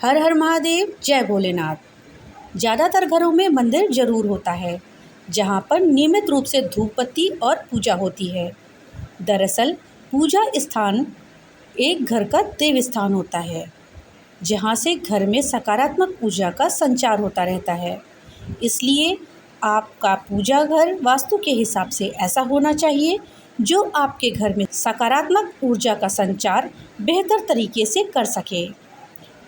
हर हर महादेव, जय भोलेनाथ। ज़्यादातर घरों में मंदिर जरूर होता है, जहाँ पर नियमित रूप से धूप बत्ती और पूजा होती है। दरअसल पूजा स्थान एक घर का देव स्थान होता है, जहाँ से घर में सकारात्मक ऊर्जा का संचार होता रहता है। इसलिए आपका पूजा घर वास्तु के हिसाब से ऐसा होना चाहिए जो आपके घर में सकारात्मक ऊर्जा का संचार बेहतर तरीके से कर सके।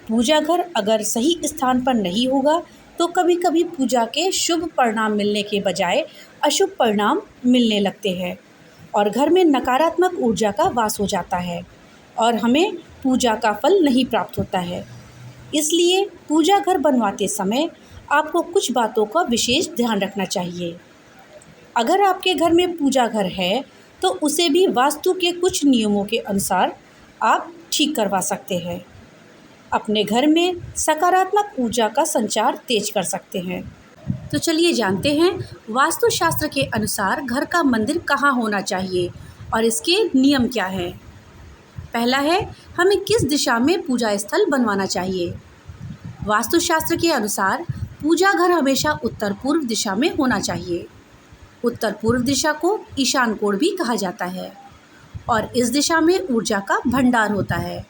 पूजा घर अगर सही स्थान पर नहीं होगा तो कभी कभी पूजा के शुभ परिणाम मिलने के बजाय अशुभ परिणाम मिलने लगते हैं और घर में नकारात्मक ऊर्जा का वास हो जाता है और हमें पूजा का फल नहीं प्राप्त होता है। इसलिए पूजा घर बनवाते समय आपको कुछ बातों का विशेष ध्यान रखना चाहिए। अगर आपके घर में पूजा घर है तो उसे भी वास्तु के कुछ नियमों के अनुसार आप ठीक करवा सकते हैं। अपने घर में सकारात्मक ऊर्जा का संचार तेज कर सकते हैं। तो चलिए जानते हैं वास्तुशास्त्र के अनुसार घर का मंदिर कहाँ होना चाहिए और इसके नियम क्या हैं। पहला है, हमें किस दिशा में पूजा स्थल बनवाना चाहिए। वास्तुशास्त्र के अनुसार पूजा घर हमेशा उत्तर पूर्व दिशा में होना चाहिए। उत्तर पूर्व दिशा को ईशान कोण भी कहा जाता है और इस दिशा में ऊर्जा का भंडार होता है।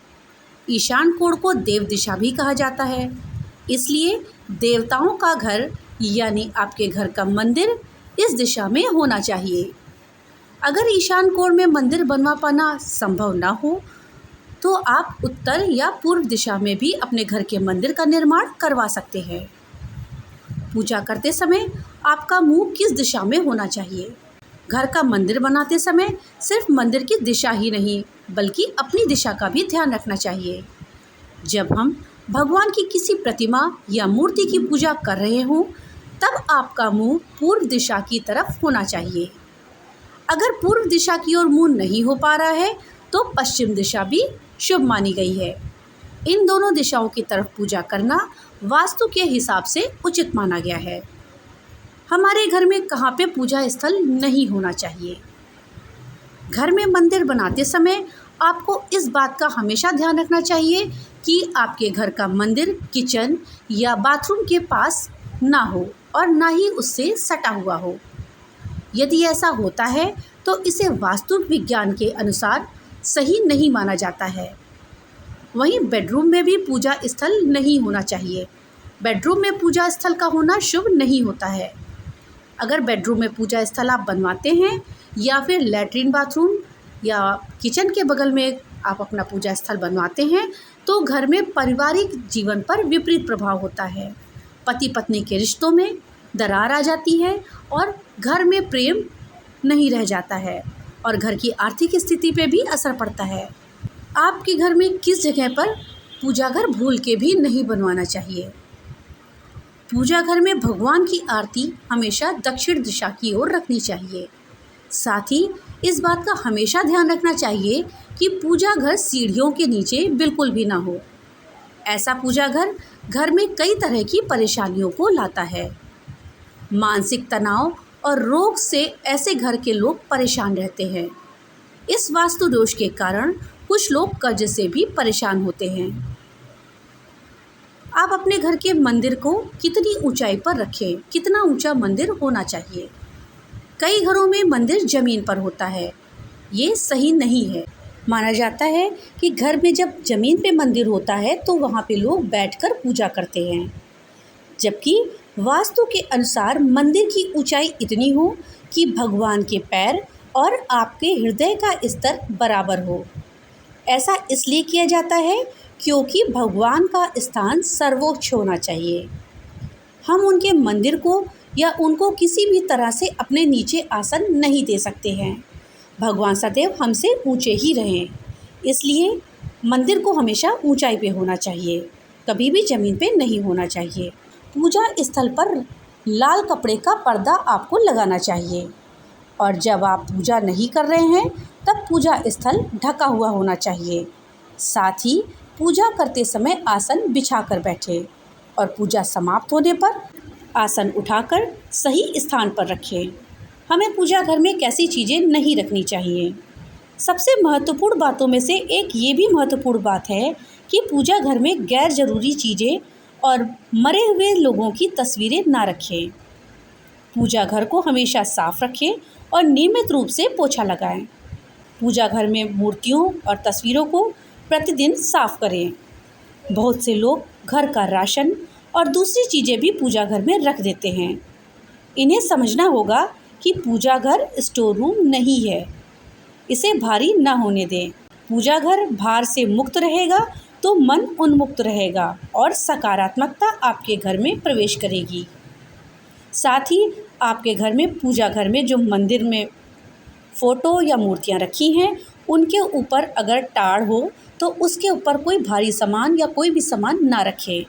ईशान कोण को देव दिशा भी कहा जाता है, इसलिए देवताओं का घर यानी आपके घर का मंदिर इस दिशा में होना चाहिए। अगर ईशान कोण में मंदिर बनवा पाना संभव ना हो तो आप उत्तर या पूर्व दिशा में भी अपने घर के मंदिर का निर्माण करवा सकते हैं। पूजा करते समय आपका मुंह किस दिशा में होना चाहिए। घर का मंदिर बनाते समय सिर्फ मंदिर की दिशा ही नहीं बल्कि अपनी दिशा का भी ध्यान रखना चाहिए। जब हम भगवान की किसी प्रतिमा या मूर्ति की पूजा कर रहे हों तब आपका मुंह पूर्व दिशा की तरफ होना चाहिए। अगर पूर्व दिशा की ओर मुंह नहीं हो पा रहा है तो पश्चिम दिशा भी शुभ मानी गई है। इन दोनों दिशाओं की तरफ पूजा करना वास्तु के हिसाब से उचित माना गया है। हमारे घर में कहाँ पे पूजा स्थल नहीं होना चाहिए। घर में मंदिर बनाते समय आपको इस बात का हमेशा ध्यान रखना चाहिए कि आपके घर का मंदिर किचन या बाथरूम के पास ना हो और ना ही उससे सटा हुआ हो। यदि ऐसा होता है तो इसे वास्तु विज्ञान के अनुसार सही नहीं माना जाता है। वहीं बेडरूम में भी पूजा स्थल नहीं होना चाहिए। बेडरूम में पूजा स्थल का होना शुभ नहीं होता है। अगर बेडरूम में पूजा स्थल आप बनवाते हैं या फिर लैट्रिन बाथरूम या किचन के बगल में आप अपना पूजा स्थल बनवाते हैं तो घर में पारिवारिक जीवन पर विपरीत प्रभाव होता है। पति पत्नी के रिश्तों में दरार आ जाती है और घर में प्रेम नहीं रह जाता है और घर की आर्थिक स्थिति पे भी असर पड़ता है। आपके घर में किस जगह पर पूजा घर भूल के भी नहीं बनवाना चाहिए। पूजा घर में भगवान की आरती हमेशा दक्षिण दिशा की ओर रखनी चाहिए। साथ ही इस बात का हमेशा ध्यान रखना चाहिए कि पूजा घर सीढ़ियों के नीचे बिल्कुल भी ना हो। ऐसा पूजा घर घर में कई तरह की परेशानियों को लाता है। मानसिक तनाव और रोग से ऐसे घर के लोग परेशान रहते हैं। इस वास्तु दोष के कारण कुछ लोग कर्ज से भी परेशान होते हैं। आप अपने घर के मंदिर को कितनी ऊंचाई पर रखें, कितना ऊंचा मंदिर होना चाहिए। कई घरों में मंदिर जमीन पर होता है, ये सही नहीं है। माना जाता है कि घर में जब जमीन पे मंदिर होता है तो वहाँ पे लोग बैठकर पूजा करते हैं, जबकि वास्तु के अनुसार मंदिर की ऊंचाई इतनी हो कि भगवान के पैर और आपके हृदय का स्तर बराबर हो। ऐसा इसलिए किया जाता है क्योंकि भगवान का स्थान सर्वोच्च होना चाहिए। हम उनके मंदिर को या उनको किसी भी तरह से अपने नीचे आसन नहीं दे सकते हैं। भगवान सदैव हमसे ऊंचे ही रहें, इसलिए मंदिर को हमेशा ऊंचाई पे होना चाहिए, कभी भी ज़मीन पे नहीं होना चाहिए। पूजा स्थल पर लाल कपड़े का पर्दा आपको लगाना चाहिए और जब आप पूजा नहीं कर रहे हैं तब पूजा स्थल ढका हुआ होना चाहिए। साथ ही पूजा करते समय आसन बिछाकर बैठें और पूजा समाप्त होने पर आसन उठाकर सही स्थान पर रखें। हमें पूजा घर में कैसी चीज़ें नहीं रखनी चाहिए। सबसे महत्वपूर्ण बातों में से एक ये भी महत्वपूर्ण बात है कि पूजा घर में गैर ज़रूरी चीज़ें और मरे हुए लोगों की तस्वीरें ना रखें। पूजा घर को हमेशा साफ रखें और नियमित रूप से पोछा लगाएं। पूजा घर में मूर्तियों और तस्वीरों को प्रतिदिन साफ करें। बहुत से लोग घर का राशन और दूसरी चीज़ें भी पूजा घर में रख देते हैं। इन्हें समझना होगा कि पूजा घर स्टोर रूम नहीं है, इसे भारी ना होने दें। पूजा घर भार से मुक्त रहेगा तो मन उन्मुक्त रहेगा और सकारात्मकता आपके घर में प्रवेश करेगी। साथ ही आपके घर में पूजा घर में जो मंदिर में फ़ोटो या मूर्तियाँ रखी हैं, उनके ऊपर अगर टाड़ हो तो उसके ऊपर कोई भारी सामान या कोई भी सामान ना रखें।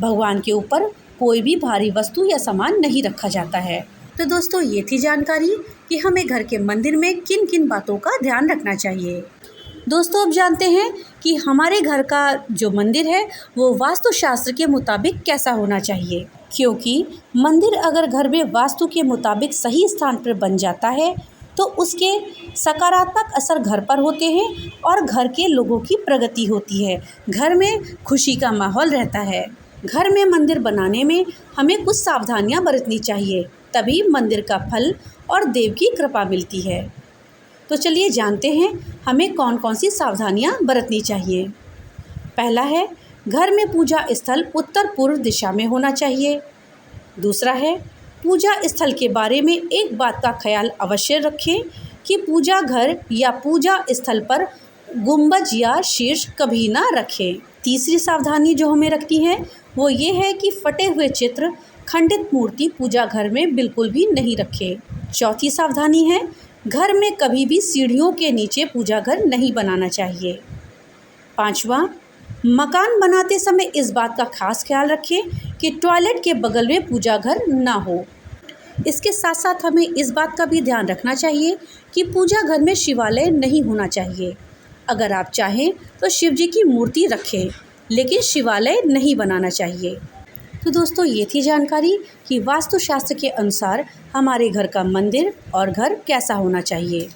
भगवान के ऊपर कोई भी भारी वस्तु या सामान नहीं रखा जाता है। तो दोस्तों, ये थी जानकारी कि हमें घर के मंदिर में किन किन बातों का ध्यान रखना चाहिए। दोस्तों, अब जानते हैं कि हमारे घर का जो मंदिर है वो वास्तुशास्त्र के मुताबिक कैसा होना चाहिए, क्योंकि मंदिर अगर घर में वास्तु के मुताबिक सही स्थान पर बन जाता है तो उसके सकारात्मक असर घर पर होते हैं और घर के लोगों की प्रगति होती है। घर में खुशी का माहौल रहता है। घर में मंदिर बनाने में हमें कुछ सावधानियां बरतनी चाहिए, तभी मंदिर का फल और देव की कृपा मिलती है। तो चलिए जानते हैं हमें कौन कौन सी सावधानियां बरतनी चाहिए। पहला है, घर में पूजा स्थल उत्तर पूर्व दिशा में होना चाहिए। दूसरा है, पूजा स्थल के बारे में एक बात का ख्याल अवश्य रखें कि पूजा घर या पूजा स्थल पर गुंबज या शीर्ष कभी ना रखें। तीसरी सावधानी जो हमें रखनी है वो ये है कि फटे हुए चित्र, खंडित मूर्ति पूजा घर में बिल्कुल भी नहीं रखें। चौथी सावधानी है, घर में कभी भी सीढ़ियों के नीचे पूजा घर नहीं बनाना चाहिए। पांचवा, मकान बनाते समय इस बात का खास ख्याल रखें कि टॉयलेट के बगल में पूजा घर ना हो। इसके साथ साथ हमें इस बात का भी ध्यान रखना चाहिए कि पूजा घर में शिवालय नहीं होना चाहिए। अगर आप चाहें तो शिव जी की मूर्ति रखें, लेकिन शिवालय नहीं बनाना चाहिए। तो दोस्तों, ये थी जानकारी कि वास्तुशास्त्र के अनुसार हमारे घर का मंदिर और घर कैसा होना चाहिए।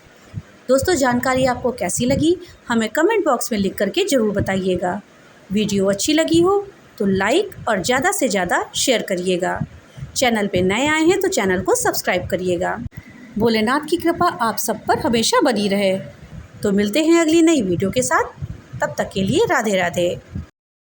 दोस्तों, जानकारी आपको कैसी लगी हमें कमेंट बॉक्स में लिख करके ज़रूर बताइएगा। वीडियो अच्छी लगी हो तो लाइक और ज़्यादा से ज़्यादा शेयर करिएगा। चैनल पे नए आए हैं तो चैनल को सब्सक्राइब करिएगा। भोलेनाथ की कृपा आप सब पर हमेशा बनी रहे। तो मिलते हैं अगली नई वीडियो के साथ। तब तक के लिए राधे राधे।